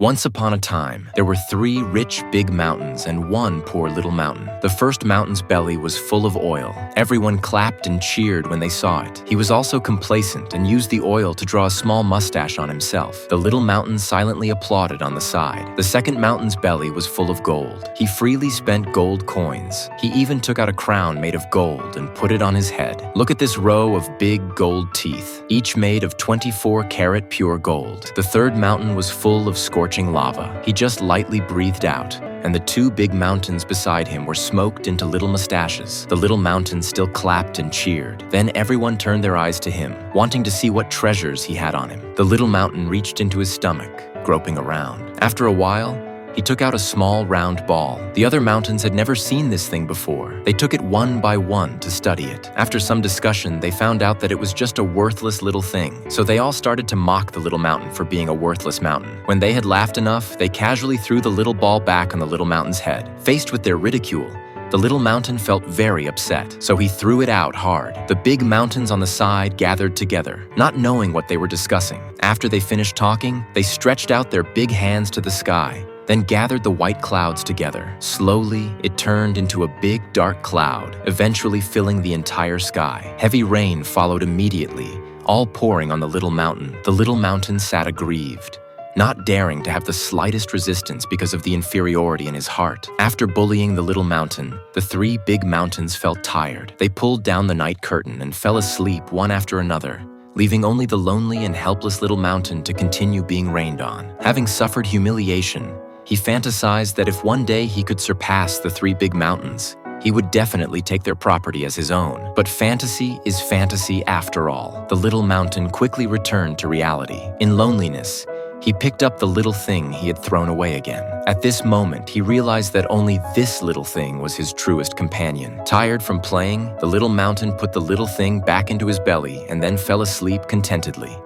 Once upon a time, there were 3 rich big mountains and 1 poor little mountain. The first mountain's belly was full of oil. Everyone clapped and cheered when they saw it. He was also complacent and used the oil to draw a small mustache on himself. The little mountain silently applauded on the side. The second mountain's belly was full of gold. He freely spent gold coins. He even took out a crown made of gold and put it on his head. Look at this row of big gold teeth, each made of 24-karat pure gold. The third mountain was full of scorching lava. He just lightly breathed out, and the 2 big mountains beside him were smoked into little mustaches. The little mountain still clapped and cheered. Then everyone turned their eyes to him, wanting to see what treasures he had on him. The little mountain reached into his stomach, groping around. After a while, he took out a small round ball. The other mountains had never seen this thing before. They took it one by one to study it. After some discussion, they found out that it was just a worthless little thing. So they all started to mock the little mountain for being a worthless mountain. When they had laughed enough, they casually threw the little ball back on the little mountain's head. Faced with their ridicule, the little mountain felt very upset, so he threw it out hard. The big mountains on the side gathered together, not knowing what they were discussing. After they finished talking, they stretched out their big hands to the sky, then gathered the white clouds together. Slowly, it turned into a big dark cloud, eventually filling the entire sky. Heavy rain followed immediately, all pouring on the little mountain. The little mountain sat aggrieved, not daring to have the slightest resistance because of the inferiority in his heart. After bullying the little mountain, the 3 big mountains felt tired. They pulled down the night curtain and fell asleep one after another, leaving only the lonely and helpless little mountain to continue being rained on. Having suffered humiliation, he fantasized that if one day he could surpass the 3 big mountains, he would definitely take their property as his own. But fantasy is fantasy after all. The little mountain quickly returned to reality. In loneliness, he picked up the little thing he had thrown away again. At this moment, he realized that only this little thing was his truest companion. Tired from playing, the little mountain put the little thing back into his belly and then fell asleep contentedly.